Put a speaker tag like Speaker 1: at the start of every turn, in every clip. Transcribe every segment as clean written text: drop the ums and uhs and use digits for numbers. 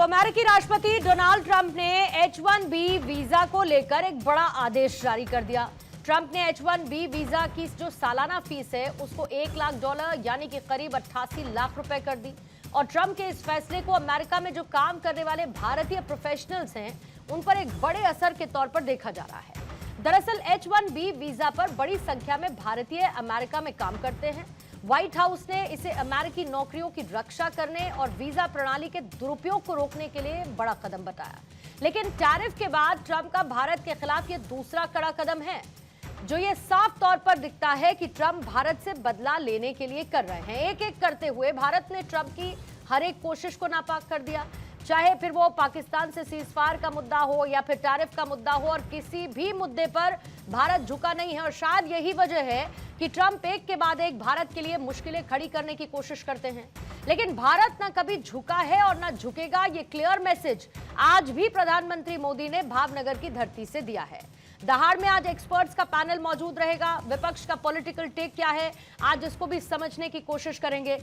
Speaker 1: अमेरिकी राष्ट्रपति Donald Trump ने H1B वीजा को लेकर एक बड़ा आदेश जारी कर दिया। ट्रंप ने H1B वीजा की जो सालाना फीस है उसको $1 लाख यानी कि करीब 88 लाख रुपए कर दी। और ट्रंप के इस फैसले को अमेरिका में जो काम करने वाले भारतीय प्रोफेशनल्स हैं उन पर एक बड़े असर के तौर पर देखा जा रहा है। दरअसल H1B वीजा पर बड़ी संख्या में भारतीय अमेरिका में काम करते हैं। व्हाइट हाउस ने इसे अमेरिकी नौकरियों की रक्षा करने और वीजा प्रणाली के दुरुपयोग को रोकने के लिए बड़ा कदम बताया। लेकिन टैरिफ के बाद ट्रंप का भारत के खिलाफ यह दूसरा कड़ा कदम है, जो ये साफ तौर पर दिखता है कि ट्रंप भारत से बदला लेने के लिए कर रहे हैं। एक एक करते हुए भारत ने ट्रंप की हर एक कोशिश को नापाक कर दिया, चाहे फिर वो पाकिस्तान से सीजफायर का मुद्दा हो या फिर टैरिफ का मुद्दा हो, और किसी भी मुद्दे पर भारत झुका नहीं है। और शायद यही वजह है कि ट्रंप एक के बाद एक भारत के लिए मुश्किलें खड़ी करने की कोशिश करते हैं। लेकिन भारत ना कभी झुका है और ना झुकेगा, ये क्लियर मैसेज आज भी प्रधानमंत्री मोदी ने भावनगर की धरती से दिया है। दहाड़ में आज एक्सपर्ट्स का पैनल मौजूद रहेगा। विपक्ष का पॉलिटिकल टेक क्या है, आज इसको भी समझने की कोशिश करेंगे।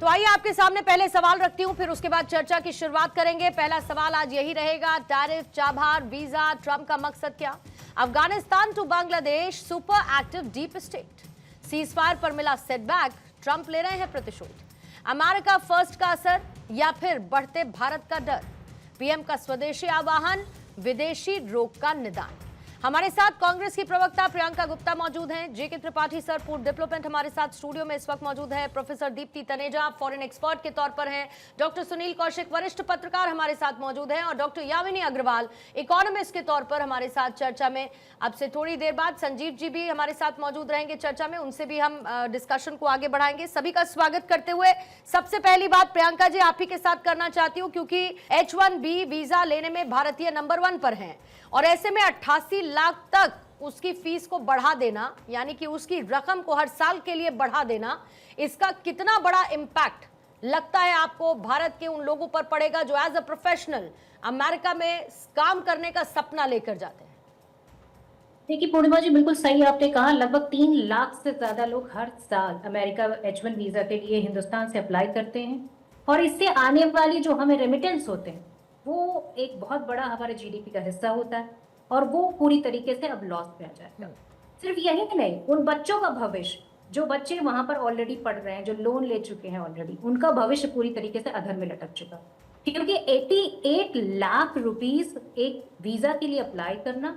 Speaker 1: तो आइए आपके सामने पहले सवाल रखती हूं, फिर उसके बाद चर्चा की शुरुआत करेंगे। पहला सवाल आज यही रहेगा, टैरिफ, चाबहार, वीजा, ट्रंप का मकसद क्या? Afghanistan to Bangladesh, super active deep state, ceasefire पर मिला सेटबैक, ट्रंप ले रहे हैं प्रतिशोध। अमेरिका फर्स्ट का असर या फिर बढ़ते भारत का डर? पीएम का स्वदेशी आह्वान, विदेशी रोग का निदान। हमारे साथ कांग्रेस की प्रवक्ता प्रियंका गुप्ता मौजूद हैं। जेके त्रिपाठी सर, फूड डिप्लोमेट, हमारे साथ स्टूडियो में इस वक्त मौजूद है। Professor Deepti Taneja foreign expert के तौर पर हैं। डॉक्टर सुनील कौशिक, वरिष्ठ पत्रकार, हमारे साथ मौजूद हैं। और डॉक्टर यामिनी अग्रवाल, इकोनॉमिस्ट के तौर पर हमारे साथ चर्चा में। अब से थोड़ी देर बाद संजीव जी भी हमारे साथ मौजूद रहेंगे चर्चा में, उनसे भी हम डिस्कशन को आगे बढ़ाएंगे। सभी का स्वागत करते हुए सबसे पहली बात प्रियंका जी आप ही के साथ करना चाहती हूँ, क्योंकि H1B वीजा लेने में भारतीय नंबर 1 पर हैं और ऐसे में 88 लाख तक उसकी फीस को बढ़ा देना, यानी कि उसकी रकम को हर साल के लिए बढ़ा देना, इसका कितना बड़ा इम्पैक्ट लगता है आपको भारत के उन लोगों पर पड़ेगा जो एज अ प्रोफेशनल अमेरिका में काम करने का सपना लेकर जाते हैं?
Speaker 2: देखिए पूर्णिमा जी, बिल्कुल सही आपने कहा। लगभग 3 लाख से ज्यादा लोग हर साल अमेरिका H1 वीजा के लिए हिंदुस्तान से अप्लाई करते हैं और इससे आने वाली जो हमें रेमिटेंस होते हैं वो एक बहुत बड़ा हमारे जीडीपी का हिस्सा होता है और वो पूरी तरीके से अब लॉस पे आ जाएगा। सिर्फ यही नहीं, उन बच्चों का भविष्य, जो बच्चे वहां पर ऑलरेडी पढ़ रहे हैं, जो लोन ले चुके हैं ऑलरेडी, उनका भविष्य पूरी तरीके से अधर में लटक चुका, क्योंकि 88 लाख रुपीस एक वीजा के लिए अप्लाई करना,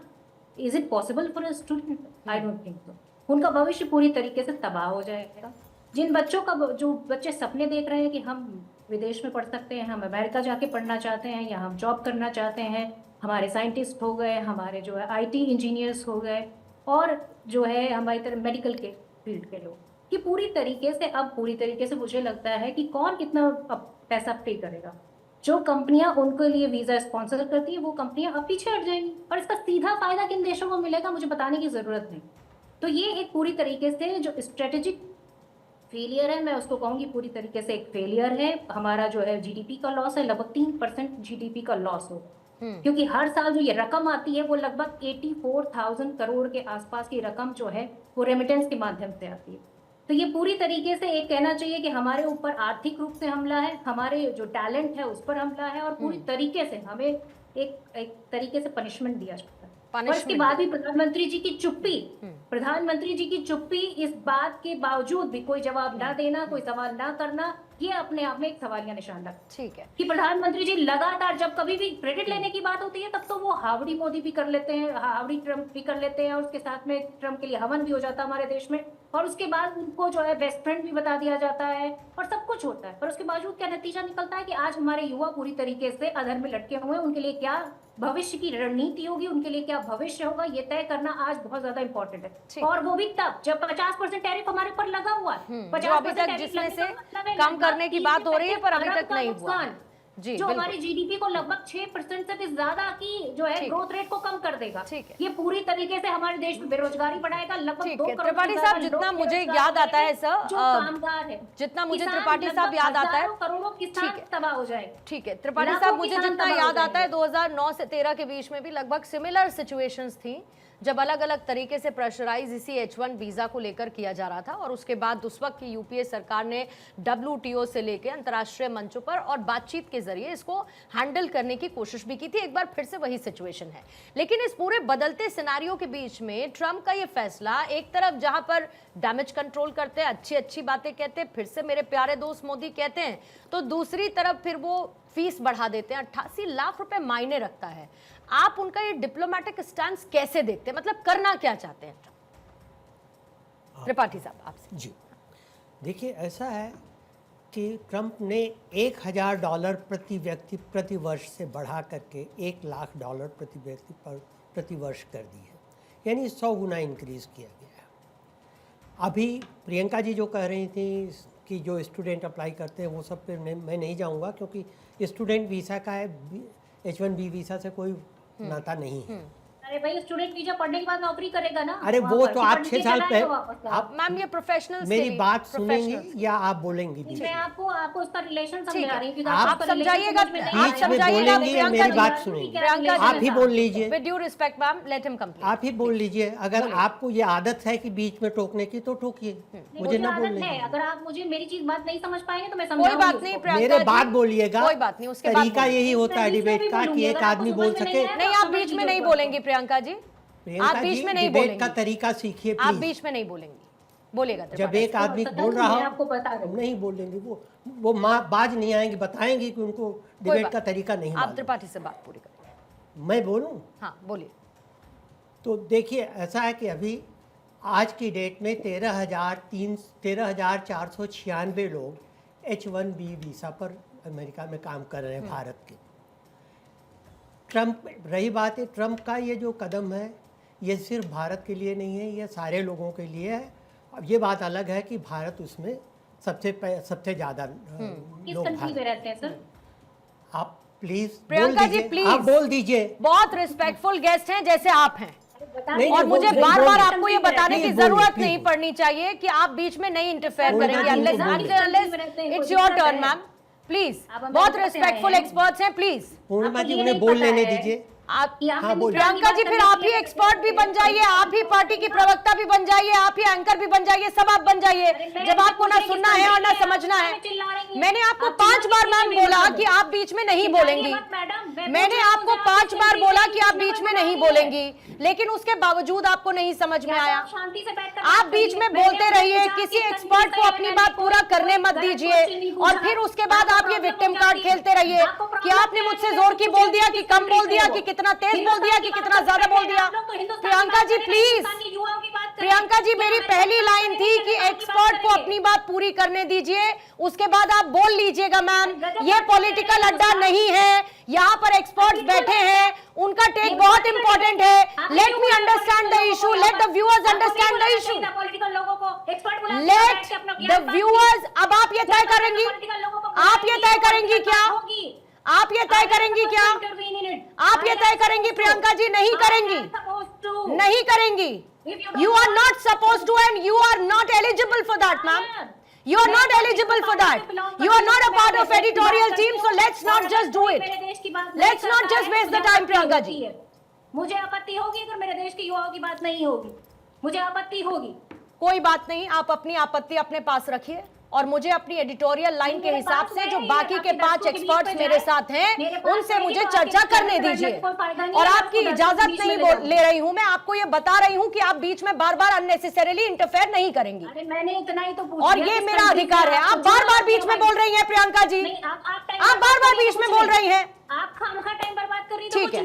Speaker 2: is it possible for a student? I don't think so. उनका भविष्य पूरी तरीके से तबाह हो जाएगा। जिन बच्चों का, जो बच्चे सपने देख रहे हैं कि हम विदेश में पढ़ सकते हैं, हम अमेरिका जाके पढ़ना चाहते हैं या हम जॉब करना चाहते हैं, हमारे साइंटिस्ट हो गए, हमारे जो है आईटी इंजीनियर्स हो गए, और जो है हमारी तरह मेडिकल के फील्ड के लोग, कि पूरी तरीके से मुझे लगता है कि कौन कितना पैसा पे करेगा। जो कंपनियां उनके लिए वीजा स्पॉन्सर करती है वो कंपनियां अब पीछे हट जाएंगी और इसका सीधा फायदा किन देशों को मिलेगा मुझे बताने की जरूरत नहीं। तो ये एक पूरी तरीके से जो स्ट्रेटेजिक फेलियर है, मैं उसको कहूंगी पूरी तरीके से एक फेलियर है। हमारा जो है जीडीपी का लॉस है, लगभग 3% जीडीपी का लॉस हो, क्योंकि हर साल जो ये रकम आती है वो लगभग 84,000 करोड़ के आसपास की रकम जो है वो रेमिटेंस के माध्यम से आती है। तो ये पूरी तरीके से एक कहना चाहिए कि हमारे ऊपर आर्थिक रूप से हमला है, हमारे जो टैलेंट है उस पर हमला है, और पूरी तरीके से हमें एक तरीके से पनिशमेंट दिया जाता है। और इसके बाद भी प्रधानमंत्री जी की चुप्पी, इस बात के बावजूद भी कोई जवाब ना देना, कोई सवाल ना करना, ये अपने आप में एक सवालिया निशान लगता है।
Speaker 1: ठीक है
Speaker 2: कि प्रधानमंत्री जी लगातार जब कभी भी क्रेडिट लेने की बात होती है तब तो वो हावड़ी मोदी भी कर लेते हैं, हावड़ी ट्रंप भी कर लेते हैं, और उसके साथ में ट्रंप के लिए हवन भी हो जाता है हमारे देश में, और उसके बाद उनको जो है बेस्ट फ्रेंड भी बता दिया जाता है और सब कुछ होता है। पर उसके बावजूद क्या नतीजा निकलता है कि आज हमारे युवा पूरी तरीके से अधर में लटके हुए हैं। उनके लिए क्या भविष्य की रणनीति होगी, उनके लिए क्या भविष्य होगा, ये तय करना आज बहुत ज्यादा इंपॉर्टेंट है। और वो भी तब जब 50% टैरिफ हमारे ऊपर लगा हुआ है,
Speaker 1: 50% जिसमें से कम करने की बात हो रही है पर अभी तक नहीं हुआ जी,
Speaker 2: जो हमारी जीडीपी को लगभग 6% से भी ज्यादा की जो है ग्रोथ रेट को कम कर देगा। ये पूरी तरीके से हमारे देश में बेरोजगारी बढ़ाएगा। लगभग 2 करोड़
Speaker 1: त्रिपाठी साहब, जितना मुझे याद आता है सर,
Speaker 2: जो कामगार है,
Speaker 1: जितना मुझे त्रिपाठी साहब याद आता है,
Speaker 2: करोड़ों किसान तबाह हो जाएंगे।
Speaker 1: ठीक है त्रिपाठी साहब, मुझे जितना याद आता है 2009 से 13 के बीच में भी लगभग सिमिलर सिचुएशंस थी, जब अलग अलग तरीके से प्रेशराइज इसी H1 वीजा को लेकर किया जा रहा था। और उसके बाद उस वक्त की यूपीए सरकार ने WTO से लेकर अंतर्राष्ट्रीय मंचों पर और बातचीत के जरिए इसको हैंडल करने की कोशिश भी की थी। एक बार फिर से वही सिचुएशन है। लेकिन इस पूरे बदलते सिनेरियो के बीच में ट्रंप का ये फैसला, एक तरफ जहां पर डैमेज कंट्रोल करते हैं, अच्छी अच्छी बातें कहते हैं, फिर से मेरे प्यारे दोस्त मोदी कहते हैं, तो दूसरी तरफ फिर वो फीस बढ़ा देते हैं। 88 लाख रुपए मायने रखता है। आप उनका ये डिप्लोमेटिक स्टैंड कैसे देखते हैं? मतलब करना क्या चाहते हैं? त्रिपाठी साहब आपसे।
Speaker 3: जी देखिए, ऐसा है कि ट्रंप ने $1000 प्रति व्यक्ति प्रति वर्ष से बढ़ा करके $1,00,000 प्रति व्यक्ति प्रति वर्ष कर दी है, यानी 100 गुना इंक्रीज किया गया है। अभी प्रियंका जी जो कह रही थी कि जो स्टूडेंट अप्लाई करते हैं वो सब पे मैं नहीं जाऊंगा, क्योंकि स्टूडेंट वीज़ा का है, H1B वीज़ा से कोई नाता नहीं है।
Speaker 2: अरे भाई, स्टूडेंट वीजा पढ़ने के बाद नौकरी करेगा ना।
Speaker 3: अरे वो तो आप 6 साल पहले
Speaker 2: आप
Speaker 1: मैम ये प्रोफेशनल्स
Speaker 3: मेरी बात सुनेंगी या आप बोलेंगी?
Speaker 2: मैं आपको उसका रिलेशन समझा रही हूँ कि
Speaker 3: आप
Speaker 1: समझाइएगा, आप
Speaker 3: बीच में
Speaker 1: समझाइएगा
Speaker 3: बोलेंगी या मेरी बात सुनेंगी?
Speaker 1: प्रियंका जी,
Speaker 3: आप ही बोल लीजिए।
Speaker 1: With due respect ma'am, let him complete.
Speaker 3: आप ही बोल लीजिए। अगर आपको ये आदत है कि बीच में टोकने की तो टोकिए, मुझे ना बोलने दीजिए।
Speaker 2: अगर आप मुझे मेरी चीज बात नहीं समझ पाएंगे तो मैं
Speaker 1: कोई
Speaker 2: समझाऊंगी
Speaker 1: बात नहीं
Speaker 2: उसको।
Speaker 1: प्रियंका
Speaker 3: मेरे
Speaker 1: जी,
Speaker 3: बात बोलिएगा।
Speaker 1: कोई बात नहीं, उसके बाद
Speaker 3: तरीका
Speaker 1: बोलिए।
Speaker 3: यही होता है
Speaker 2: मैं बीच में
Speaker 3: डिबेट
Speaker 2: भी
Speaker 3: का कि
Speaker 2: बोलूंगी,
Speaker 3: एक
Speaker 2: अगर
Speaker 3: आदमी
Speaker 2: आपको
Speaker 3: बोल
Speaker 2: समझ में
Speaker 3: सके।
Speaker 2: नहीं आया
Speaker 1: नहीं, आप बीच में नहीं बोलेंगी प्रियंका जी, आप बीच में नहीं
Speaker 3: डिबेट
Speaker 1: बोलेंगी।
Speaker 3: का तरीका सीखिए
Speaker 1: आप
Speaker 3: प्लीज।
Speaker 1: बीच में नहीं बोलेंगी, बोलिएगा
Speaker 3: जब
Speaker 1: त्रिपाठी।
Speaker 3: एक आदमी
Speaker 2: सतत
Speaker 3: बोल रहा
Speaker 2: मैं आपको बता रही
Speaker 3: हो
Speaker 2: हूँ।
Speaker 3: नहीं बोलेंगे, वो माँ बाज नहीं आएंगी, बताएंगी कि उनको डिबेट
Speaker 1: बात
Speaker 3: का तरीका नहीं
Speaker 1: आप
Speaker 3: मालूम।
Speaker 1: त्रिपाठी से बात पूरी करें।
Speaker 3: मैं बोलूं
Speaker 1: हाँ बोलिए।
Speaker 3: तो देखिए, ऐसा है कि अभी आज की डेट में 13,496 लोग H1B वीज़ा पर अमेरिका में काम कर रहे हैं भारत के। ट्रंप, रही बात है ट्रंप का ये जो कदम है, ये सिर्फ भारत के लिए नहीं है, ये सारे लोगों के लिए है। अब ये बात अलग है कि भारत उसमें सबसे ज़्यादा
Speaker 2: किस
Speaker 3: लोग
Speaker 2: कंट्री में
Speaker 3: भारत।
Speaker 2: रहते हैं सर?
Speaker 3: आप प्लीज
Speaker 1: प्रियंका जी, प्लीज।
Speaker 3: आप बोल दीजिए।
Speaker 1: बहुत रिस्पेक्टफुल गेस्ट हैं जैसे आप हैं,
Speaker 3: नहीं,
Speaker 1: और मुझे
Speaker 3: बोल-
Speaker 1: बार
Speaker 3: बोल-
Speaker 1: बार आपको ये बताने
Speaker 3: नहीं,
Speaker 1: की
Speaker 3: बोलिए,
Speaker 1: जरूरत
Speaker 3: प्लीज
Speaker 1: नहीं
Speaker 3: बोलिए।
Speaker 1: पड़नी चाहिए कि आप बीच में नहीं इंटरफेयर
Speaker 3: बोलिए,
Speaker 1: करेंगे।
Speaker 3: बोलिए,
Speaker 1: unless it's your turn ma'am, please.
Speaker 2: आप अमेरिका
Speaker 1: बहुत
Speaker 2: से
Speaker 1: रिस्पेक्टफुल
Speaker 2: आए हैं।
Speaker 1: एक्सपर्ट्स हैं, प्लीज।
Speaker 3: पूर्णिमा
Speaker 2: आपको
Speaker 3: जी
Speaker 2: ये
Speaker 3: उन्हें
Speaker 2: नहीं
Speaker 3: बोल
Speaker 2: पता
Speaker 3: लेने
Speaker 2: है
Speaker 3: दीजिए।
Speaker 1: आप
Speaker 3: हाँ, बोलिए।
Speaker 1: प्रियंका जी, फिर आप ही एक्सपर्ट भी बन जाइए, आप ही पार्टी की प्रवक्ता भी बन जाइए, आप ही एंकर भी बन जाइए, सब आप बन जाइए। जब आपको ना सुनना है और ना समझना है। मैंने आपको 5 बार मैम बोला कि आप बीच में नहीं बोलेंगी। मैंने आपको 5 बार बोला कि आप बीच में नहीं बोलेंगी, लेकिन उसके बावजूद आपको नहीं समझ में आया।
Speaker 2: शांति से बैठकर
Speaker 1: आप बीच में बोलते रहिए, किसी एक्सपर्ट को अपनी बात पूरा करने मत दीजिए, और फिर उसके बाद आप ये विक्टिम कार्ड खेलते रहिए कि आपने मुझसे जोर की बोल दिया, कि कम बोल दिया, कि कितना तेज बोल दिया, कि कितना ज्यादा बोल दिया। प्रियंका जी प्लीज, प्रियंका जी मेरी पहली लाइन थी कि एक्सपर्ट को अपनी बात पूरी करने दीजिए, उसके बाद आप बोल लीजिएगा। मैम ये पॉलिटिकल अड्डा नहीं है, यहाँ पर एक्सपर्ट्स बैठे हैं, उनका टेक बहुत इंपॉर्टेंट है। Let me understand the issue, let the viewers understand the issue, let the viewers. अब आप ये तय करेंगी, आप ये तय करेंगी क्या? आप ये तय करेंगी क्या? आप ये तय करेंगी प्रियंका जी? नहीं करेंगी, नहीं करेंगी। You are not supposed to, and you are not eligible for that, ma'am. You are not eligible for that. You are not a part of editorial team, so let's not just do it. Let's not just waste the time, Priyanka ji.
Speaker 2: मुझे आपत्ति होगी अगर मेरे देश के युवाओं की बात नहीं होगी, मुझे आपत्ति होगी।
Speaker 1: कोई बात नहीं, आप अपनी आपत्ति अपने पास रखिए, और मुझे अपनी एडिटोरियल लाइन के हिसाब से जो बाकी के 5 एक्सपर्ट्स मेरे साथ हैं उनसे मुझे चर्चा करने दीजिए। और आपकी इजाजत नहीं ले रही हूं, मैं आपको ये बता रही हूं कि आप बीच में बार बार अननेसेसरीली इंटरफेयर नहीं करेंगी।
Speaker 2: अरे मैंने इतना ही तो पूछा,
Speaker 1: और ये मेरा अधिकार है। आप बार बार बीच में बोल रही हैं प्रियंका जी, आप बार बार बीच में बोल रही हैं।
Speaker 2: आप खामखा टाइम बर्बाद कर रही हो।
Speaker 1: ठीक है,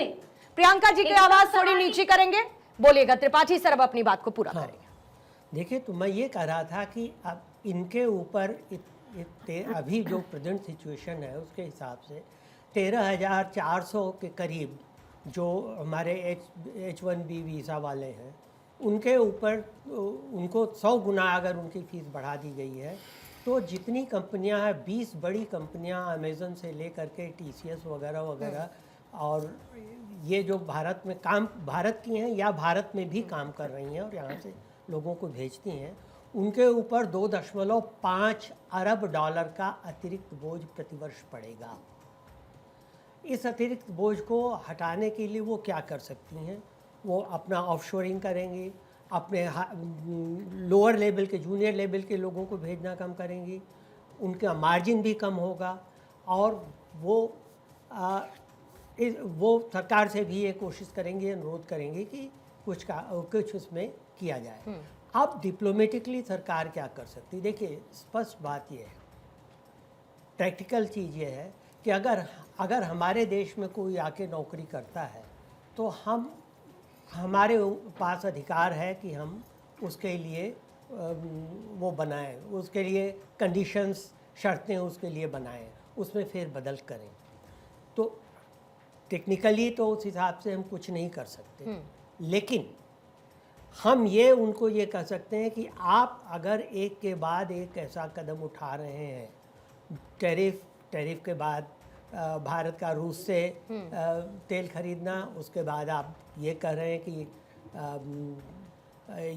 Speaker 1: प्रियंका जी की आवाज थोड़ी नीची करेंगे, बोलिएगा। त्रिपाठी सर अब अपनी बात को पूरा करेंगे।
Speaker 3: देखिए, तो मैं ये कह रहा था कि अब इनके ऊपर अभी जो प्रेजेंट सिचुएशन है उसके हिसाब से 13,400 के करीब जो हमारे H1B वीज़ा वाले हैं उनके ऊपर उनको 100 गुना अगर उनकी फ़ीस बढ़ा दी गई है, तो जितनी कंपनियां हैं, 20 बड़ी कंपनियां अमेज़न से लेकर के TCS वगैरह वगैरह, और ये जो भारत में काम, भारत की हैं या भारत में भी काम कर रही हैं और यहाँ से लोगों को भेजती हैं, उनके ऊपर $2.5 अरब का अतिरिक्त बोझ प्रतिवर्ष पड़ेगा। इस अतिरिक्त बोझ को हटाने के लिए वो क्या कर सकती हैं? वो अपना ऑफशोरिंग करेंगी, अपने लोअर लेवल के, जूनियर लेवल के लोगों को भेजना कम करेंगी, उनका मार्जिन भी कम होगा, और वो सरकार से भी ये कोशिश करेंगे, अनुरोध करेंगे कि कुछ उसमें किया जाए। अब डिप्लोमेटिकली सरकार क्या कर सकती है? देखिए, स्पष्ट बात ये है, प्रैक्टिकल चीज़ ये है कि अगर हमारे देश में कोई आके नौकरी करता है तो हमारे पास अधिकार है कि हम उसके लिए वो बनाएं, उसके लिए कंडीशंस, शर्तें उसके लिए बनाएं, उसमें फेर बदल करें। तो टेक्निकली तो उस हिसाब से हम कुछ नहीं कर सकते, लेकिन हम ये उनको ये कह सकते हैं कि आप अगर एक के बाद एक ऐसा कदम उठा रहे हैं, टैरिफ के बाद भारत का रूस से तेल खरीदना, उसके बाद आप ये कह रहे हैं कि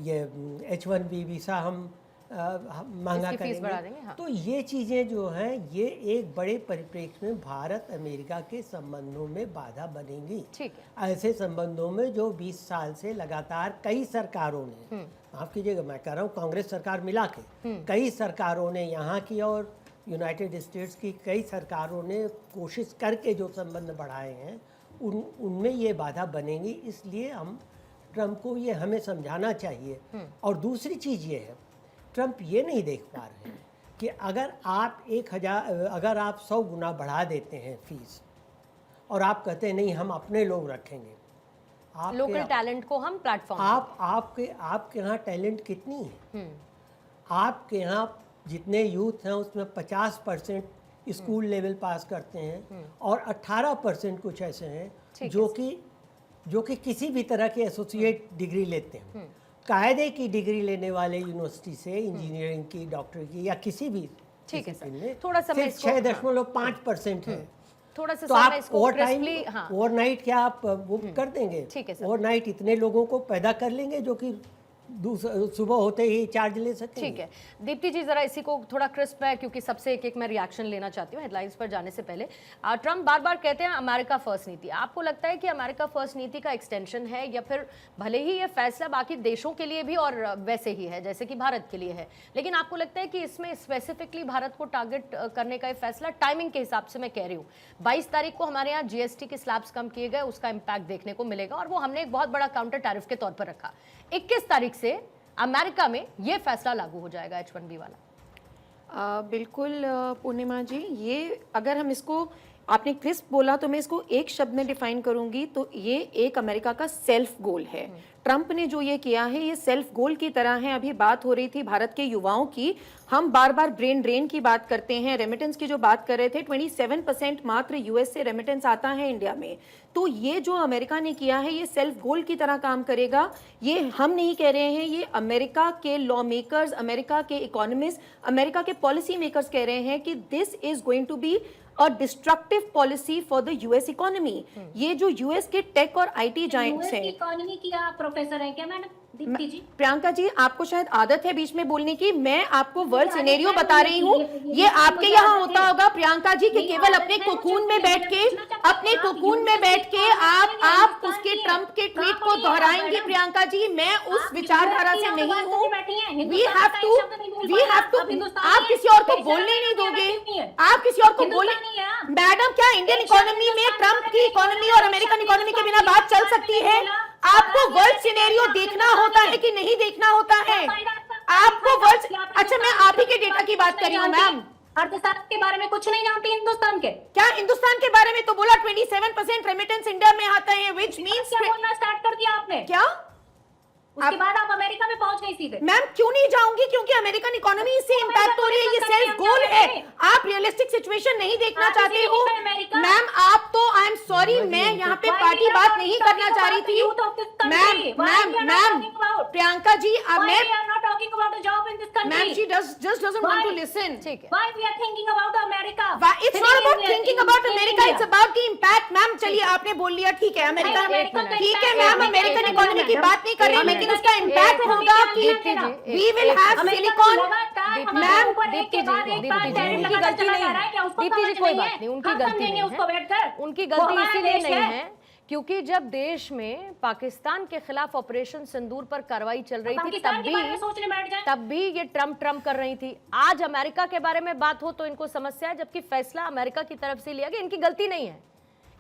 Speaker 3: ये H1B वीज़ा हम महंगा करेंगे। हाँ। तो ये चीज़ें जो हैं, ये एक बड़े परिप्रेक्ष्य में भारत अमेरिका के संबंधों में बाधा बनेंगी। ठीक है। ऐसे संबंधों में जो 20 साल से लगातार कई सरकारों ने, माफ़ कीजिएगा मैं कह रहा हूँ कांग्रेस सरकार मिला के, कई सरकारों ने, यहाँ की और यूनाइटेड स्टेट्स की कई सरकारों ने कोशिश करके जो संबंध बढ़ाए हैं, उनमें ये बाधा बनेंगी। इसलिए ट्रंप को ये हमें समझाना चाहिए। और दूसरी चीज़ ये है, ट्रंप ये नहीं देख पा रहे हैं कि अगर आप 100 गुना बढ़ा देते हैं फीस और आप कहते हैं नहीं हम अपने लोग रखेंगे,
Speaker 1: लोकल टैलेंट को हम प्लेटफॉर्म,
Speaker 3: आपके यहाँ टैलेंट कितनी है? आपके यहाँ जितने यूथ हैं उसमें 50% स्कूल लेवल पास करते हैं और 18% कुछ ऐसे हैं जो कि किसी भी तरह के एसोसिएट डिग्री लेते हैं। कायदे की डिग्री लेने वाले यूनिवर्सिटी से, इंजीनियरिंग की, डॉक्टर की या किसी भी में
Speaker 1: थोड़ा सा
Speaker 3: 6.5% है।
Speaker 1: थोड़ा सा
Speaker 3: तो आप ओवरनाइट क्या आप वो कर देंगे? ओवरनाइट इतने लोगों को पैदा कर लेंगे जो कि सुबह होते ही चार्ज ले सकते हैं।
Speaker 1: ठीक है दीप्ति जी, जरा इसी को थोड़ा क्रिस्प है क्योंकि सबसे एक मैं रिएक्शन लेना चाहती हूँ हेडलाइंस पर जाने से पहले। ट्रंप बार बार कहते हैं अमेरिका फर्स्ट नीति, आपको लगता है कि अमेरिका फर्स्ट नीति का एक्सटेंशन है या फिर भले ही ये फैसला बाकी देशों के लिए भी और वैसे ही है जैसे कि भारत के लिए है, लेकिन आपको लगता है कि इसमें स्पेसिफिकली भारत को टारगेट करने का फैसला टाइमिंग के हिसाब से, मैं कह रही हूँ 22 तारीख को हमारे यहाँ जीएसटी के स्लैब्स कम किए गए, उसका इम्पैक्ट देखने को मिलेगा और वो हमने एक बहुत बड़ा काउंटर टैरिफ के तौर पर रखा। 21 तारीख से अमेरिका में ये फैसला लागू हो जाएगा H1B वाला।
Speaker 4: बिल्कुल पूर्णिमा जी, ये अगर हम इसको, आपने क्रिस्प बोला तो मैं इसको एक शब्द में डिफाइन करूंगी तो ये एक अमेरिका का सेल्फ गोल है। ट्रंप ने जो ये किया है ये सेल्फ गोल की तरह है। अभी बात हो रही थी भारत के युवाओं की, हम बार बार ब्रेन ड्रेन की बात करते हैं, रेमिटेंस की जो बात कर रहे थे, 27% मात्र यूएस से रेमिटेंस आता है इंडिया में। तो ये जो अमेरिका ने किया है ये सेल्फ गोल की तरह काम करेगा। ये हम नहीं कह रहे हैं, ये अमेरिका के लॉ मेकर्स, अमेरिका के इकोनॉमिस्ट, अमेरिका के पॉलिसी मेकर्स कह रहे हैं कि this is going to be a destructive policy for the US economy. ये जो यूएस के टेक और आईटी जायंट्स हैं,
Speaker 2: इकोनॉमी की आप प्रोफेसर हैं क्या मैडम? दीप्ति जी,
Speaker 4: प्रियंका जी आपको शायद आदत है बीच में बोलने की, मैं आपको वर्ल्ड सिनेरियो बता रही हूँ। ये आपके यहाँ होता होगा प्रियंका जी कि केवल अपने कोकून में बैठ के आप उसके ट्रंप के ट्वीट को दोहराएंगे। प्रियंका जी मैं उस विचारधारा से नहीं हूँ। वी हैव टू आप किसी और को बोलने नहीं दोगे, आप किसी और को बोले। मैडम क्या इंडियन इकोनॉमी में ट्रंप की इकोनॉमी और अमेरिकन इकोनॉमी के बिना बात चल सकती है? आपको वर्ल्ड सिनेरियो देखना होता है कि नहीं देखना होता है? आपको वर्ल्ड, अच्छा मैं आप ही के डेटा की बात कर रही हूँ मैम।
Speaker 2: अर्थशास्त्र के बारे में कुछ नहीं जानती हिंदुस्तान के?
Speaker 4: क्या हिंदुस्तान के बारे में तो बोला 27% रेमिटेंस इंडिया में आता है, व्हिच मींस
Speaker 2: क्या बोलना स्टार्ट कर दिया आपने?
Speaker 4: क्या
Speaker 2: उसके बाद आप अमेरिका में पहुंच गई सीधे।
Speaker 4: मैम क्यों नहीं जाऊंगी, क्योंकि अमेरिकन इकोनॉमी से इंपैक्ट हो रही है, ये सेल्फ गोल है। आप रियलिस्टिक सिचुएशन नहीं देखना चाहते हो मैम। आप तो आई एम सॉरी, मैं यहाँ पे पार्टी बात नहीं करना चाह रही थी ma'am Priyanka ji. Ma'am she just doesn't want to listen.
Speaker 2: Why we are thinking about America?
Speaker 4: It's not about thinking about America, it's about the impact. Ma'am चलिए आपने बोल लिया, ठीक है अमेरिका, ठीक है मैम अमेरिकन इकोनॉमी की बात नहीं कर रही, लेकिन उसका इम्पैक्ट होगा कि we will have silicon। Ma'am
Speaker 1: Deepti ji कोई बात नहीं, उनकी गलती नहीं है, उनकी गलती इसीलिए नहीं है क्योंकि जब देश में पाकिस्तान के खिलाफ ऑपरेशन सिंदूर पर कार्रवाई चल रही थी
Speaker 2: पाकिस्तान के बारे में सोचने बैठ जाए।
Speaker 1: तब भी ये ट्रम्प कर रही थी। आज अमेरिका के बारे में बात हो तो इनको समस्या है, जबकि फैसला अमेरिका की तरफ से लिया गया। इनकी गलती नहीं है,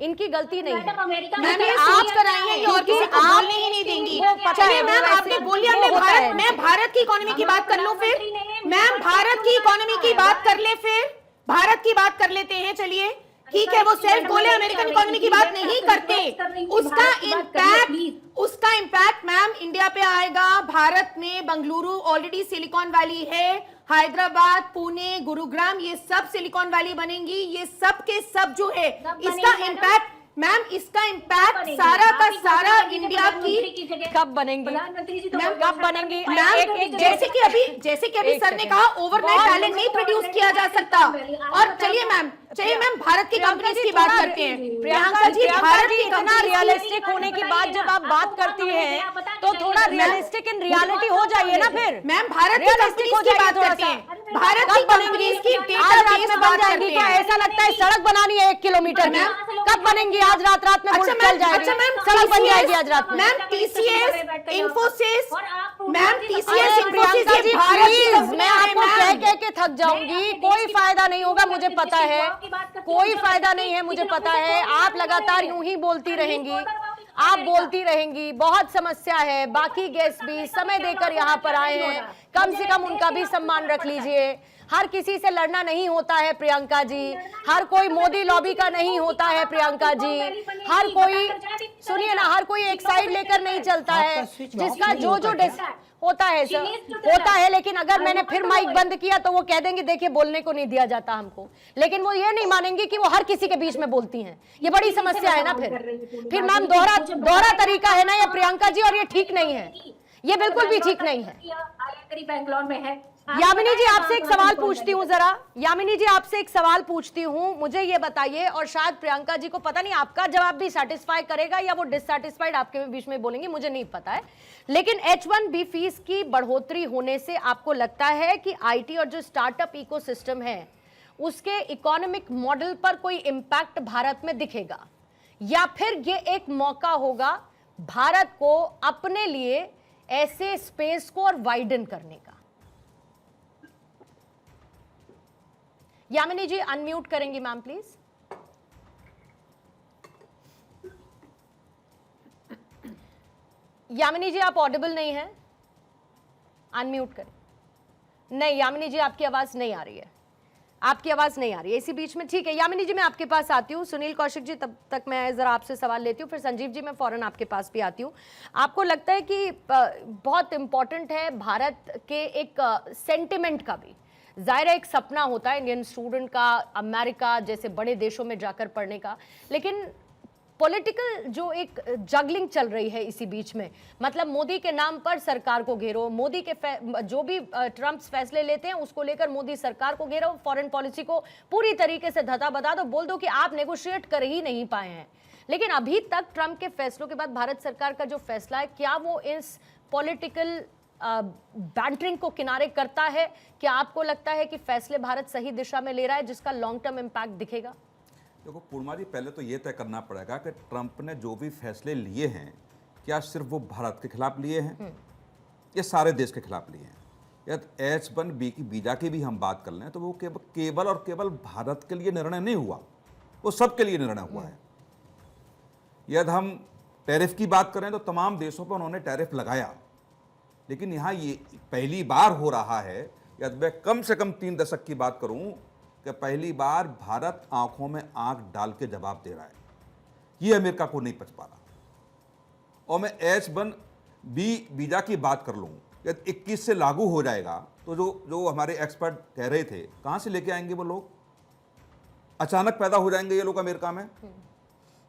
Speaker 1: इनकी गलती नहीं है।
Speaker 4: मैम ये सोच कर आई है ये और किसी को बोलने ही नहीं देंगी। चलिए मैम, आपने बोल लिया, मैं भारत की इकोनॉमी की बात कर लूं फिर। मैम भारत की इकोनॉमी की बात कर ले, फिर भारत की बात कर लेते हैं। चलिए ठीक है, वो सेल्फ गोल है, अमेरिकन इकोनॉमी की बात नहीं करते। उसका इम्पैक्ट मैम इंडिया पे आएगा। भारत में बेंगलुरु ऑलरेडी सिलिकॉन वैली है, हैदराबाद, पुणे, गुरुग्राम, ये सब सिलिकॉन वैली बनेंगी। ये सब के सब जो है इसका इम्पैक्ट मैम, इसका इम्पैक्ट सारा का सारा इंडिया की
Speaker 1: कब बनेंगी मैम, कब बनेंगी
Speaker 4: मैम? जैसे कि अभी सर ने कहा, ओवरनाइट टैलेंट नहीं प्रोड्यूस किया जा सकता। और चलिए मैम भारत की कंपनीज की बात करते हैं।
Speaker 1: प्रियंका जी, भारत की इतना रियलिस्टिक होने के बाद जब आप बात करती हैं तो थोड़ा रियलिस्टिक इन रियलिटी हो जाइए ना फिर।
Speaker 4: मैम भारत की कंपनीज की बात करते हैं, भारत की कंपनीज की डेटाबेस में बात करते हैं।
Speaker 1: ऐसा लगता है सड़क बनानी है 1 किलोमीटर की, कब बनेंगी? आज रात में चल जाएगी।
Speaker 4: अच्छा मैम,
Speaker 1: सड़क बन जाएगी आज रात में।
Speaker 4: Ma'am TCS, Infosys, ma'am TCS,
Speaker 1: Priyanka ji please, मैं आपको कह के थक जाऊंगी। कोई फायदा नहीं होगा, मुझे पता है, कोई फायदा नहीं है, मुझे पता है। आप लगातार यूं ही बोलती रहेंगी, आप बोलती रहेंगी। बहुत समस्या है। बाकी गेस्ट भी समय देकर यहाँ पर आए हैं, कम से कम उनका भी सम्मान रख लीजिए। हर किसी से लड़ना नहीं होता है प्रियंका जी, हर कोई मोदी लॉबी का नहीं होता है प्रियंका जी। हर कोई, सुनिए ना, हर कोई एक साइड लेकर नहीं चलता है। जिसका जो होता है सर, होता है। लेकिन अगर मैंने फिर माइक बंद किया तो वो कह देंगे देखिए बोलने को नहीं दिया जाता हमको। लेकिन वो ये नहीं मानेंगे कि वो हर किसी के बीच में बोलती हैं। ये बड़ी समस्या है ना। फिर मैम दोहरा तरीका है ना ये प्रियंका जी, और ये ठीक नहीं है, ये बिल्कुल भी ठीक नहीं है।
Speaker 2: बैंगलोर में है।
Speaker 1: यामिनी जी, आपसे एक सवाल पूछती हूँ जरा। यामिनी जी, आपसे एक सवाल पूछती हूँ, मुझे ये बताइए, और शायद प्रियंका जी को पता नहीं आपका जवाब भी सेटिस्फाई करेगा या वो डिससेटिस्फाइड आपके बीच में बोलेंगे, मुझे नहीं पता है। लेकिन H1B फीस की बढ़ोतरी होने से आपको लगता है कि IT और जो स्टार्टअप इकोसिस्टम है उसके इकोनॉमिक मॉडल पर कोई इंपैक्ट भारत में दिखेगा, या फिर ये एक मौका होगा भारत को अपने लिए ऐसे स्पेस को और वाइडन करने का? यामिनी जी अनम्यूट करेंगी मैम प्लीज। यामिनी जी आप ऑडिबल नहीं है, अनम्यूट करें। नहीं यामिनी जी, आपकी आवाज नहीं आ रही है, आपकी आवाज नहीं आ रही है इसी बीच में। ठीक है यामिनी जी, मैं आपके पास आती हूँ। सुनील कौशिक जी, तब तक मैं जरा आपसे सवाल लेती हूँ, फिर संजीव जी मैं फौरन आपके पास भी आती हूँ। आपको लगता है कि बहुत इंपॉर्टेंट है भारत के एक सेंटिमेंट का भी, जाहिर है एक सपना होता है इंडियन स्टूडेंट का अमेरिका जैसे बड़े देशों में जाकर पढ़ने का, लेकिन पॉलिटिकल जो एक जगलिंग चल रही है इसी बीच में, मतलब मोदी के नाम पर सरकार को घेरो, मोदी के जो भी ट्रम्प फैसले लेते हैं उसको लेकर मोदी सरकार को घेरो, फॉरेन पॉलिसी को पूरी तरीके से धता बता दो, बोल दो कि आप नेगोशिएट कर ही नहीं पाए हैं। लेकिन अभी तक ट्रम्प के फैसलों के बाद भारत सरकार का जो फैसला है, क्या वो इस पॉलिटिकल बैंटरिंग को किनारे करता है? क्या आपको लगता है कि फैसले भारत सही दिशा में ले रहा है जिसका लॉन्ग टर्म इम्पैक्ट दिखेगा?
Speaker 5: देखो पूर्णिमा जी, पहले तो ये तय करना पड़ेगा कि ट्रंप ने जो भी फैसले लिए हैं क्या सिर्फ वो भारत के खिलाफ लिए हैं या सारे देश के खिलाफ लिए हैं। यदि H1B की वीजा की भी हम बात कर लें तो वो केवल और केवल भारत के लिए निर्णय नहीं हुआ, वो सबके लिए निर्णय हुआ है। यदि हम टैरिफ की बात करें तो तमाम देशों पर उन्होंने टैरिफ लगाया, लेकिन यहाँ ये पहली बार हो रहा है, यदि मैं कम से कम 3 दशक की बात करूं, कि पहली बार भारत आंखों में आंख डाल के जवाब दे रहा है। ये अमेरिका को नहीं पच पा रहा। और मैं H1B वीजा की बात कर लूँ, यदि 21 से लागू हो जाएगा तो जो हमारे एक्सपर्ट कह रहे थे, कहाँ से लेके आएंगे वो लोग? अचानक पैदा हो जाएंगे ये लोग अमेरिका में?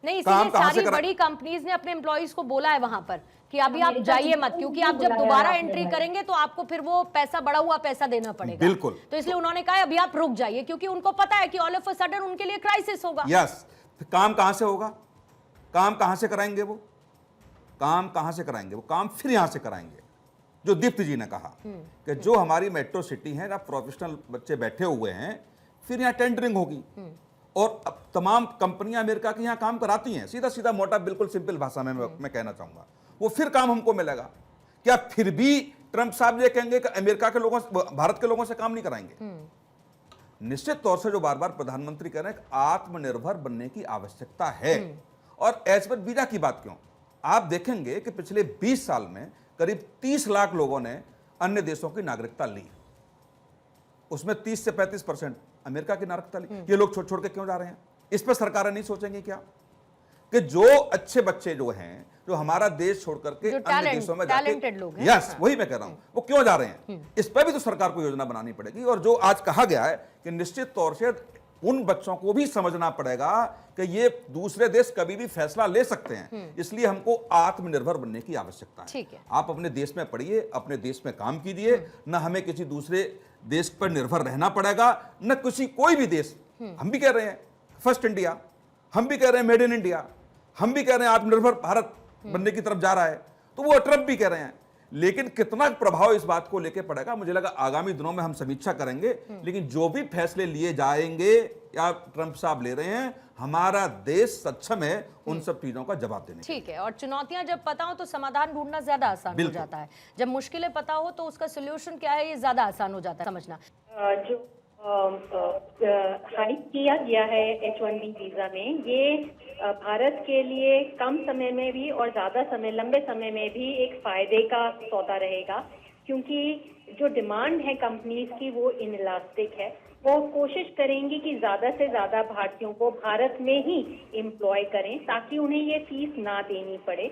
Speaker 1: नहीं, इसीलिए सारी बड़ी कंपनीज ने अपने एम्प्लॉइज को बोला है वहां पर कि अभी आप जाइए मत, क्योंकि आप जब दोबारा एंट्री करेंगे तो आपको फिर वो पैसा, बढ़ा हुआ पैसा देना पड़ेगा।
Speaker 5: बिल्कुल।
Speaker 1: तो इसलिए उन्होंने कहा अभी आप रुक जाइए, क्योंकि उनको पता है कि ऑल ऑफ अ सडन उनके लिए क्राइसिस होगा।
Speaker 5: यस, काम कहां से होगा? काम कहां से कराएंगे वो? काम कहां से कराएंगे वो? काम फिर यहां से कराएंगे। जो दीप्ति जी ने कहा कि जो हमारी मेट्रो सिटी है ना, प्रोफेशनल बच्चे बैठे हुए हैं, फिर यहाँ टेंडरिंग होगी और अब तमाम कंपनियां अमेरिका की यहां काम कराती हैं, सीधा सीधा मोटा बिल्कुल सिंपल भाषा में मैं कहना चाहूंगा, वो फिर काम हमको मिलेगा। क्या फिर भी ट्रंप साहब ये कहेंगे कि अमेरिका के लोगों भारत के लोगों से काम नहीं कराएंगे? निश्चित तौर से जो बार बार प्रधानमंत्री कह रहे हैं कि आत्मनिर्भर बनने की आवश्यकता है। और H1 वीजा की बात क्यों, आप देखेंगे कि पिछले 20 साल में करीब 30 लाख लोगों ने अन्य देशों की नागरिकता ली, उसमें 30 से 35% अमेरिका की नागरिकता ली। ये लोग छोड़ छोड़ के क्यों जा रहे हैं? इस पर सरकारें नहीं सोचेंगी क्या कि जो अच्छे बच्चे जो हैं, जो हमारा देश छोड़ करके अन्य देशों में
Speaker 1: टैलेंटेड लोग हैं,
Speaker 5: यस, वही मैं कह रहा हूं, वो क्यों जा रहे हैं? इस पर भी तो सरकार को योजना बनानी पड़ेगी। और जो आज कहा गया है कि निश्चित तौर से उन बच्चों को भी समझना पड़ेगा कि ये दूसरे देश कभी भी फैसला ले सकते हैं, इसलिए हमको आत्मनिर्भर बनने की आवश्यकता है।
Speaker 1: ठीक है।
Speaker 5: आप अपने देश में पढ़िए, अपने देश में काम कीजिए, न हमें किसी दूसरे देश पर निर्भर रहना पड़ेगा, न किसी कोई भी देश। हम भी कह रहे हैं फर्स्ट इंडिया, हम भी कह रहे हैं मेड इन इंडिया, हम भी कह रहे हैं आत्मनिर्भर भारत बनने की तरफ जा रहा है, तो वो ट्रंप भी कह रहे हैं। लेकिन कितना प्रभाव इस बात को लेकर पड़ेगा, मुझे लगा आगामी दिनों में हम समीक्षा करेंगे। लेकिन जो भी फैसले लिए जाएंगे या ट्रंप साहब ले रहे हैं, हमारा देश सक्षम है उन सब चीजों का जवाब देने।
Speaker 1: ठीक है। और चुनौतियां जब पता हो तो समाधान ढूंढना ज्यादा आसान हो जाता है, जब मुश्किलें पता हो तो उसका सोल्यूशन क्या है ये ज्यादा आसान हो जाता है समझना।
Speaker 6: जो हाइक किया गया है H1B वीजा में, ये भारत के लिए कम समय में भी और ज्यादा समय, लंबे समय में भी एक फायदे का सौदा रहेगा, क्योंकि जो डिमांड है कंपनीज की वो इनइलास्टिक है। वो कोशिश करेंगी कि ज्यादा से ज्यादा भारतीयों को भारत में ही एम्प्लॉय करें ताकि उन्हें ये फीस ना देनी पड़े।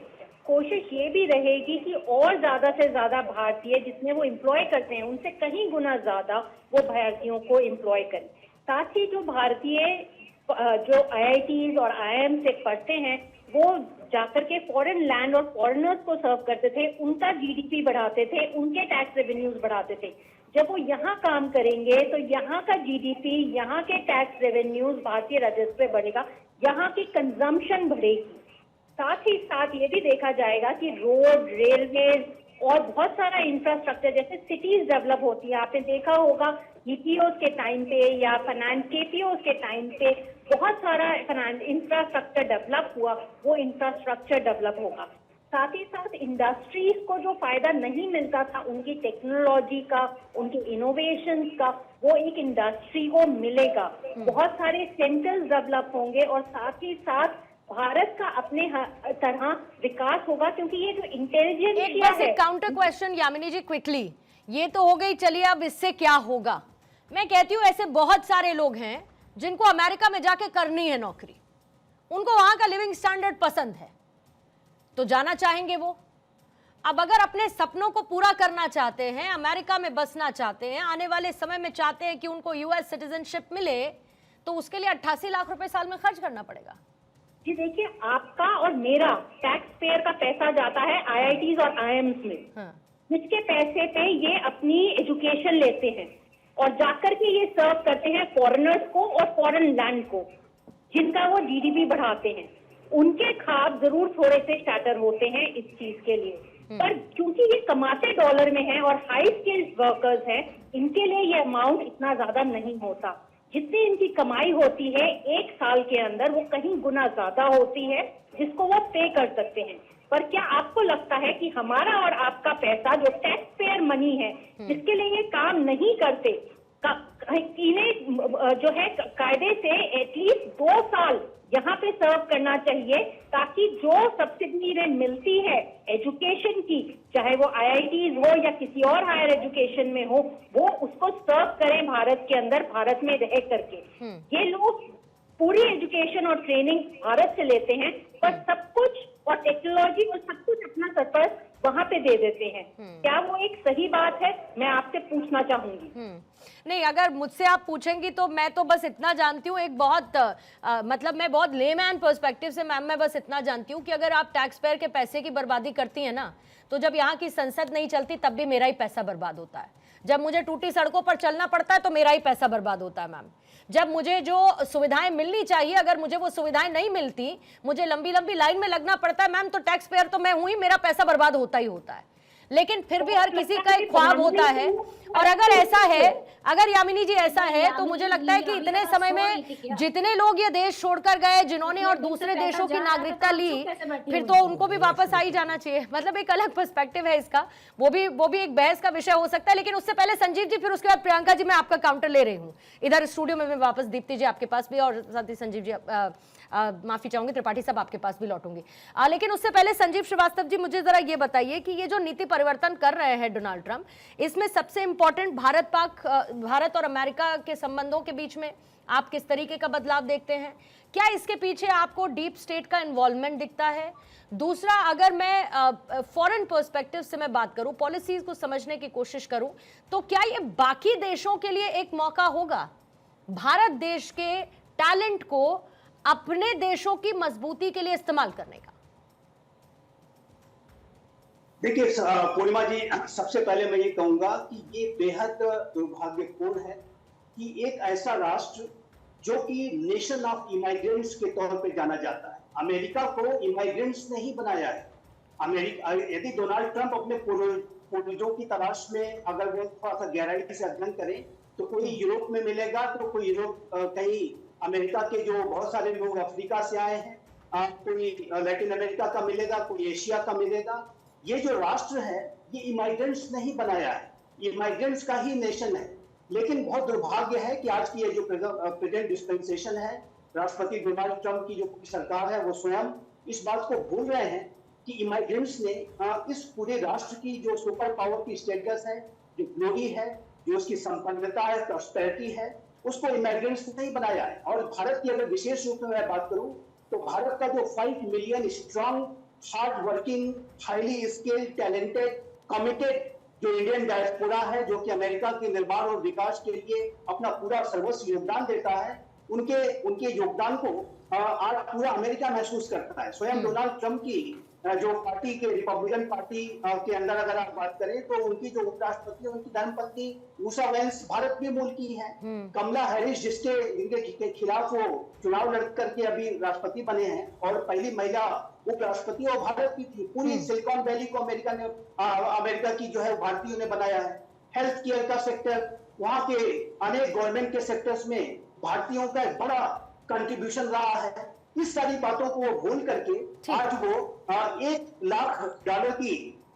Speaker 6: कोशिश ये भी रहेगी कि और ज्यादा से ज्यादा भारतीय जिसमें वो एम्प्लॉय करते हैं उनसे कहीं गुना ज्यादा वो भारतीयों को एम्प्लॉय करें। साथ ही जो भारतीय जो IITs और IIM से पढ़ते हैं वो जाकर के फॉरेन लैंड और फॉरेनर्स को सर्व करते थे, उनका GDP बढ़ाते थे, उनके टैक्स रेवेन्यूज बढ़ाते थे। जब वो यहाँ काम करेंगे तो यहाँ का GDP, यहाँ के टैक्स रेवेन्यूज, भारतीय राजस्व बढ़ेगा, यहाँ की कंजम्पशन बढ़ेगी। साथ ही साथ ये भी देखा जाएगा कि रोड, रेलवे और बहुत सारा इंफ्रास्ट्रक्चर, जैसे सिटीज डेवलप होती है, आपने देखा होगा EPOs के टाइम पे या KPOs के टाइम पे बहुत सारा इंफ्रास्ट्रक्चर डेवलप हुआ, वो इंफ्रास्ट्रक्चर डेवलप होगा। साथ ही साथ इंडस्ट्रीज को जो फायदा नहीं मिलता था उनकी टेक्नोलॉजी का, उनके इनोवेशंस का, वो एक इंडस्ट्री को मिलेगा। बहुत सारे सेंटर्स डेवलप होंगे और साथ ही साथ भारत का अपने तरह विकास होगा, क्योंकि ये जो इंटेलिजेंस है।
Speaker 1: काउंटर क्वेश्चन यामिनी जी क्विकली, ये तो हो गई, चलिए अब इससे क्या होगा? मैं कहती हूँ ऐसे बहुत सारे लोग हैं जिनको अमेरिका में जाके करनी है नौकरी, उनको वहां का लिविंग स्टैंडर्ड पसंद है तो जाना चाहेंगे वो। अब अगर अपने सपनों को पूरा करना चाहते हैं, अमेरिका में बसना चाहते हैं, आने वाले समय में चाहते हैं कि उनको US सिटीजनशिप मिले, तो उसके लिए 88 लाख रुपए साल में खर्च करना पड़ेगा।
Speaker 6: जी देखिए, आपका और मेरा टैक्स पेयर का पैसा जाता है IITs और IIMs में, जिसके पैसे पे ये अपनी एजुकेशन लेते हैं और जाकर के ये सर्व करते हैं फॉरेनर्स को और फॉरेन लैंड को, जिनका वो GDP बढ़ाते हैं। उनके ख्वाब जरूर थोड़े से शैटर होते हैं इस चीज के लिए, पर क्योंकि ये कमाते डॉलर में हैं और हाई स्किल्ड वर्कर्स हैं, इनके लिए ये अमाउंट इतना ज्यादा नहीं होता। जितनी इनकी कमाई होती है एक साल के अंदर, वो कहीं गुना ज्यादा होती है, जिसको वो पे कर सकते हैं। पर क्या आपको लगता है कि हमारा और आपका पैसा जो टैक्स पेयर मनी है, जिसके लिए ये काम नहीं करते, इन्हें जो है कायदे से एटलीस्ट 2 साल यहाँ पे सर्व करना चाहिए, ताकि जो सब्सिडी इन्हें मिलती है एजुकेशन की, चाहे वो IITs हो या किसी और हायर एजुकेशन में हो, वो उसको सर्व करें भारत के अंदर, भारत में रह करके। ये लोग पूरी एजुकेशन और ट्रेनिंग भारत से लेते हैं, पर सब कुछ और टेक्नोलॉजी और सब कुछ अपना सरप्लस वहां पे दे देते हैं। क्या वो एक सही बात है? मैं आपसे पूछना चाहूंगी।
Speaker 1: नहीं, अगर मुझसे आप पूछेंगी तो मैं तो बस इतना जानती हूँ, एक बहुत मतलब मैं बहुत लेमैन पर्सपेक्टिव से मैम, मैं बस इतना जानती हूँ कि अगर आप टैक्स पेयर के पैसे की बर्बादी करती हैं ना, तो जब यहाँ की संसद नहीं चलती तब भी मेरा ही पैसा बर्बाद होता है। जब मुझे टूटी सड़कों पर चलना पड़ता है तो मेरा ही पैसा बर्बाद होता है मैम। जब मुझे जो सुविधाएं मिलनी चाहिए, अगर मुझे वो सुविधाएं नहीं मिलती, मुझे लंबी लंबी लाइन में लगना पड़ता है मैम, तो टैक्स पेयर तो मैं हूं ही, मेरा पैसा बर्बाद होता ही होता है। लेकिन फिर भी हर किसी का एक ख्वाब होता है। और अगर ऐसा है, अगर यामिनी जी ऐसा है, तो मुझे लगता है कि इतने समय में जितने लोग ये देश छोड़कर गए, जिन्होंने और दूसरे देशों की नागरिकता ली, फिर तो उनको भी वापस आ ही जाना चाहिए। मतलब एक अलग पर्सपेक्टिव है इसका, वो भी एक बहस का विषय हो सकता है। लेकिन उससे पहले संजीव जी, फिर उसके बाद प्रियंका जी, मैं आपका काउंटर ले रही हूँ इधर स्टूडियो में। मैं वापस दीप्ति जी आपके पास भी, और साथ ही संजीव जी माफी चाहूंगी, त्रिपाठी साहब आपके पास भी लौटूंगी। लेकिन उससे पहले संजीव श्रीवास्तव जी, मुझे जरा ये बताइए कि ये जो नीति परिवर्तन कर रहे हैं डोनाल्ड ट्रंप, इसमें सबसे इंपॉर्टेंट भारत और अमेरिका के संबंधों के बीच में आप किस तरीके का बदलाव देखते हैं? क्या इसके पीछे आपको डीप स्टेट का इन्वॉल्वमेंट दिखता है? दूसरा, अगर मैं फॉरेन पर्सपेक्टिव से मैं बात करूं, पॉलिसीज को समझने की कोशिश करूं, तो क्या ये बाकी देशों के लिए एक मौका होगा भारत देश के टैलेंट को अपने देशों की मजबूती के लिए इस्तेमाल करने का?
Speaker 7: देखिए पूर्णिमा जी, सबसे पहले मैं ये कहूंगा कि ये बेहद दुर्भाग्यपूर्ण है कि एक ऐसा राष्ट्र जो कि नेशन ऑफ इमाइग्रेंट्स के तौर पे जाना जाता है, अमेरिका को इमाइग्रेंट्स ने ही बनाया है। अमेरिका, यदि डोनाल्ड ट्रंप अपने पूर्वजों की तलाश में अगर वो थोड़ा सा गहराई से अध्ययन करें, तो कोई यूरोप में मिलेगा, तो कोई यूरोप कहीं अमेरिका के जो बहुत सारे लोग अफ्रीका से आए हैं, कोई लैटिन अमेरिका का मिलेगा, कोई एशिया का मिलेगा। ये जो राष्ट्र है ये इमाइग्रेंट्स नहीं बनाया है, इमाइग्रेंट्स का ही नेशन है। लेकिन बहुत दुर्भाग्य है कि आज की ये जो प्रेजेंट डिस्पेंसेशन है, राष्ट्रपति डोनाल्ड ट्रंप की जो सरकार है, वो स्वयं इस बात को भूल रहे हैं कि इमाइग्रेंट्स ने इस पूरे राष्ट्र की जो सुपर पावर की स्टेटस है, जो ग्लोरी है, जो उसकी संपन्नता है, प्रॉस्पेरिटी है, उसको इमाइग्रेंट्स ने नहीं बनाया है। और भारत की अगर विशेष रूप में मैं बात करूं, तो भारत का जो 5 million strong, hard working, highly skilled, talented, committed जो इंडियन डायस्पोरा है, जो कि अमेरिका के निर्माण और विकास के लिए अपना पूरा सर्वस्व योगदान देता है, उनके योगदान को आज पूरा अमेरिका महसूस करता है। स्वयं डोनाल्ड ट्रंप की जो पार्टी के रिपब्लिकन पार्टी के अंदर अगर आप बात करें, तो उनकी जो उपराष्ट्रपति है, उनकी धर्मपत्नी उषा वेंस भारत के मूल की है। कमला हैरिस, जिनके खिलाफ वो चुनाव लड़ करके अभी राष्ट्रपति बने हैं और पहली महिला उपराष्ट्रपति, और भारत की थी। पूरी सिलिकॉन वैली को अमेरिका की जो है भारतीयों ने बनाया है। हेल्थ केयर का सेक्टर, वहां के अनेक गवर्नमेंट के सेक्टर्स में भारतीयों का एक बड़ा कंट्रीब्यूशन रहा है। इस सारी बातों को वो भूल करके आज वो $1 लाख की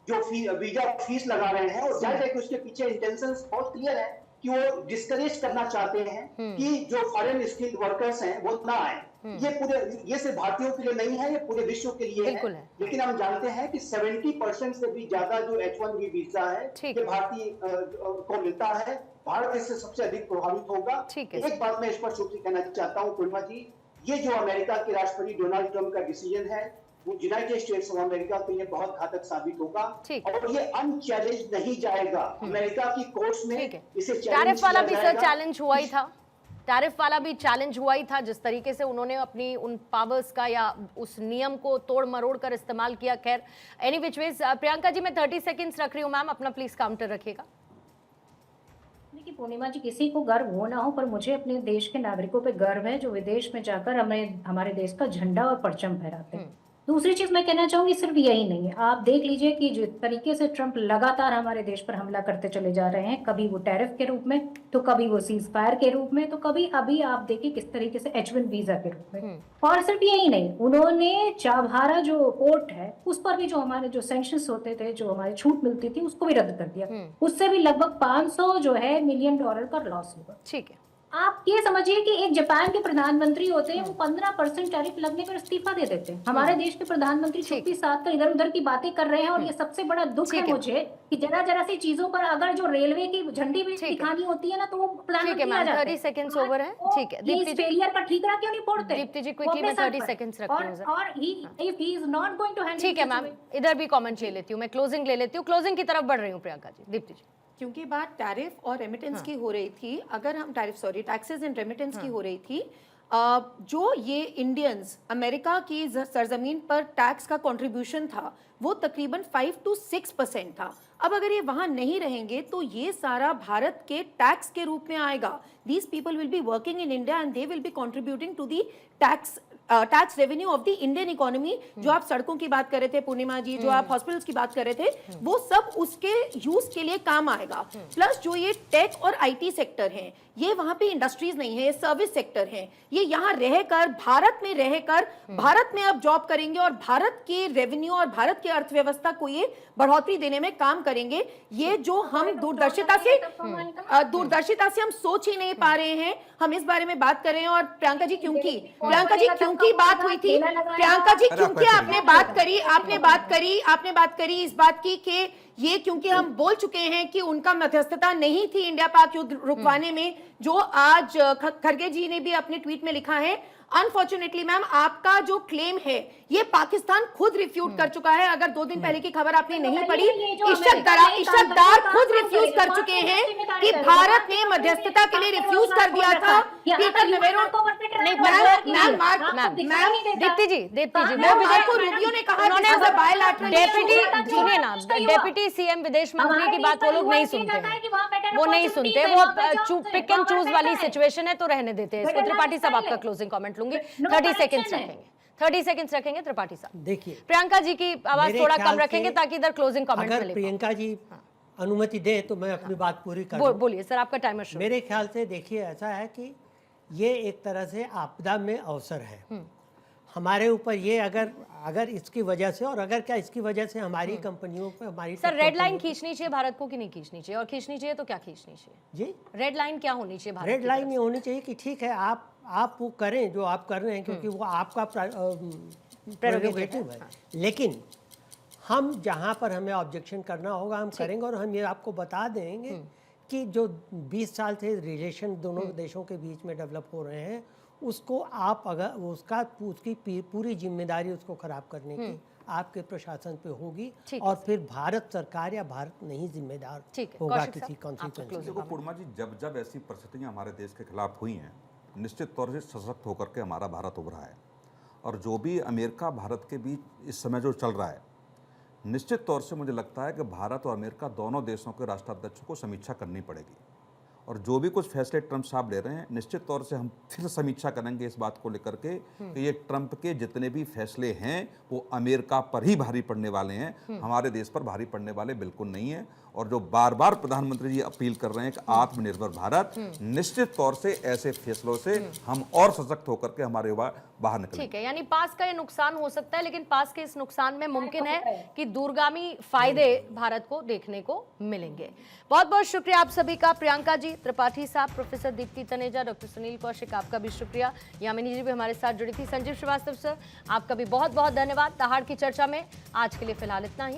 Speaker 7: जो वीजा फीस लगा रहे हैं, और जाहिर है कि उसके पीछे इंटेंशंस बहुत क्लियर है कि वो डिस्करेज करना चाहते हैं कि जो फॉरेन स्किल्ड वर्कर्स हैं वो ना आए। ये सिर्फ भारतीयों के लिए नहीं है, ये पूरे विश्व के लिए है। लेकिन हम जानते हैं कि 70% से भी ज्यादा जो H1B वीजा है ये भारतीय को मिलता है। भारत इससे सबसे अधिक प्रभावित होगा। एक बात मैं स्पष्ट रूप से कहना चाहता हूँ पूर्णिमा जी, ये जो अमेरिका के राष्ट्रपति डोनाल्ड ट्रंप का डिसीजन है, वो यूनाइटेड स्टेट्स ऑफ अमेरिका के लिए बहुत घातक साबित होगा, और ये अनचैलेंज नहीं जाएगा। अमेरिका की कोर्ट्स में इसे
Speaker 1: टैरिफ वाला भी सर चैलेंज हुआ ही था, टैरिफ वाला भी चैलेंज हुआ ही था, जिस तरीके से उन्होंने अपनी उन पावर्स का या उस नियम को तोड़ मरोड़ कर इस्तेमाल किया। खैर, any which ways, Priyanka ji मैं 30 सेकेंड्स रख रही हूँ, मैम अपना प्लीज काउंटर रखिएगा।
Speaker 2: देखिए पूर्णिमा जी, किसी को गर्व हो ना हो, पर मुझे अपने देश के नागरिकों पे गर्व है जो विदेश में जाकर हमारे देश का झंडा और परचम फहराते हैं। दूसरी चीज मैं कहना चाहूंगी, सिर्फ यही नहीं है, आप देख लीजिए कि जिस तरीके से ट्रंप लगातार हमारे देश पर हमला करते चले जा रहे हैं, कभी वो टैरिफ के रूप में, तो कभी वो सीज फायर के रूप में, तो कभी अभी आप देखिए किस तरीके से H1 वीजा के रूप में। और सिर्फ यही नहीं, उन्होंने चाबहारा जो पोर्ट है उस पर भी जो हमारे जो सैंक्शंस होते थे, जो हमारी छूट मिलती थी, उसको भी रद्द कर दिया। उससे भी लगभग 500 जो है मिलियन डॉलर का लॉस होगा।
Speaker 1: ठीक है,
Speaker 2: आप ये समझिए कि एक जापान के प्रधानमंत्री होते हैं, वो 15% टैरिफ लगने पर इस्तीफा दे देते हैं। हमारे देश के प्रधानमंत्री चुप्पी साध कर इधर उधर की बातें कर रहे हैं, और ये सबसे बड़ा दुख है मुझे कि जरा सी चीजों पर अगर जो रेलवे की झंडी भी दिखानी होती है ना, तो वो प्लान किया जाता है।
Speaker 1: 30 सेकंड्स ओवर है। ठीक है
Speaker 2: दीप्ति जी, फेलियर पर ठीकरा क्यों नहीं फोड़ते?
Speaker 1: दीप्ति जी क्विकली मैं 30 सेकंड्स रखती हूं
Speaker 2: और if he is not going to handle.
Speaker 1: ठीक है मैम, इधर भी कमेंट ले लेती हूं, मैं क्लोजिंग ले लेती हूं, क्लोजिंग की तरफ बढ़ रही हूं प्रियंका जी। दीप्ति जी,
Speaker 4: क्योंकि बात टैरिफ और रेमिटेंस की हो रही थी, अगर हम टैक्सेस एंड रेमिटेंस की हो रही थी, जो ये इंडियंस अमेरिका की सरजमीन पर टैक्स का कंट्रीब्यूशन था वो तकरीबन 5 to 6% था। अब अगर ये वहां नहीं रहेंगे तो ये सारा भारत के टैक्स के रूप में आएगा। These people will be working in India and they will be contributing to the tax tax revenue of the Indian economy. जो आप सड़कों की बात कर रहे थे पूर्णिमा जी, जो आप हॉस्पिटल्स की बात कर रहे थे, वो सब उसके यूज के लिए काम आएगा। प्लस जो ये टेक और आईटी सेक्टर है, ये वहां पे इंडस्ट्रीज नहीं है, ये सर्विस सेक्टर है। ये यहाँ रहकर, भारत में रहकर, भारत में अब जॉब करेंगे और भारत के रेवेन्यू और भारत की अर्थव्यवस्था को ये बढ़ोतरी देने में काम करेंगे। ये जो हम दूरदर्शिता से हम सोच ही नहीं पा रहे हैं, हम इस बारे में बात कर रहे हैं। और प्रियंका जी क्योंकि बात हुई थी, प्रियंका जी क्योंकि आपने बात करी इस बात की कि ये क्योंकि हम बोल चुके हैं कि उनका मध्यस्थता नहीं थी इंडिया पाक युद्ध रुकवाने में, जो आज खरगे जी ने भी अपने ट्वीट में लिखा है। अनफॉर्चुनेटली मैम, आपका जो क्लेम है ये पाकिस्तान खुद रिफ्यूट कर चुका है। अगर 2 दिन पहले की खबर आपने नहीं पढ़ी, इशरत खुद रिफ्यूज कर चुके हैं कि भारत ने मध्यस्थता के लिए रिफ्यूज कर दिया था। पीटर नवेरो
Speaker 1: दीप्ति जी
Speaker 4: रूबियो ने कहा
Speaker 1: डेप्यूटी सीएम विदेश मंत्री की बात वो लोग नहीं सुनते, वो पिक एंड चूज वाली सिचुएशन है, तो रहने देते हैं इसको। त्रिपाठी साहब आपका क्लोजिंग कमेंट लूंगी, 30 सेकंड्स रखेंगे त्रिपाठी साहब।
Speaker 3: देखिए,
Speaker 1: प्रियंका जी की आवाज थोड़ा कम रखेंगे ताकि इधर क्लोजिंग कमेंट
Speaker 3: अगर प्रियंका जी अनुमति दे तो मैं अपनी बात पूरी करूं।
Speaker 1: बोलिए सर, आपका टाइमर शुरू।
Speaker 3: मेरे ख्याल से देखिए, ऐसा है कि ये एक तरह से आपदा में अवसर है हमारे ऊपर। ये अगर इसकी वजह से, और अगर क्या इसकी वजह से हमारी कंपनियों पर, हमारी
Speaker 1: सर रेड लाइन खींचनी चाहिए भारत को कि नहीं खींचनी चाहिए, और खींचनी चाहिए तो क्या खींचनी चाहिए
Speaker 3: जी?
Speaker 1: रेड लाइन क्या होनी चाहिए भारत?
Speaker 3: रेड लाइन ये होनी चाहिए कि ठीक है, आप वो करें जो आप कर रहे हैं, क्योंकि वो आपका प्रेरोगेटिव है। लेकिन हम जहाँ पर हमें ऑब्जेक्शन करना होगा हम करेंगे, और हम ये आपको बता देंगे कि जो 20 साल से रिलेशन दोनों देशों के बीच में डेवलप हो रहे हैं, उसको आप अगर उसकी पूरी जिम्मेदारी उसको खराब करने की आपके प्रशासन पे होगी, और फिर भारत सरकार या भारत नहीं जिम्मेदार होगा किसी कॉन्सिक्वेंस।
Speaker 5: देखो पूर्णिमा जी, जब ऐसी परिस्थितियां हमारे देश के खिलाफ हुई हैं, निश्चित तौर से सशक्त होकर के हमारा भारत उभरा है। और जो भी अमेरिका भारत के बीच इस समय जो चल रहा है, निश्चित तौर से मुझे लगता है कि भारत और अमेरिका दोनों देशों के राष्ट्राध्यक्षों को समीक्षा करनी पड़ेगी। और जो भी कुछ फैसले ट्रंप साहब ले रहे हैं, निश्चित तौर से हम फिर समीक्षा करेंगे इस बात को लेकर के कि ये ट्रंप के जितने भी फैसले हैं वो अमेरिका पर ही भारी पड़ने वाले हैं, हमारे देश पर भारी पड़ने वाले बिल्कुल नहीं है। और जो बार बार प्रधानमंत्री जी अपील कर रहे हैं कि आत्मनिर्भर भारत, निश्चित तौर से ऐसे फैसलों से हम और सशक्त होकर के हमारे युवा बाहर निकलेंगे।
Speaker 1: ठीक है, यानी पास का ये नुकसान हो सकता है, लेकिन पास के इस नुकसान में मुमकिन है कि दूरगामी फायदे भारत को देखने को मिलेंगे। बहुत बहुत शुक्रिया आप सभी का, प्रियंका जी, त्रिपाठी साहब, प्रोफेसर दीप्ति तनेजा, डॉक्टर सुनील कौशिक, आपका भी शुक्रिया। यामिनी जी भी हमारे साथ जुड़ी थी। संजीव श्रीवास्तव सर, आपका भी बहुत बहुत धन्यवाद। दहाड़ की चर्चा में आज के लिए फिलहाल इतना ही।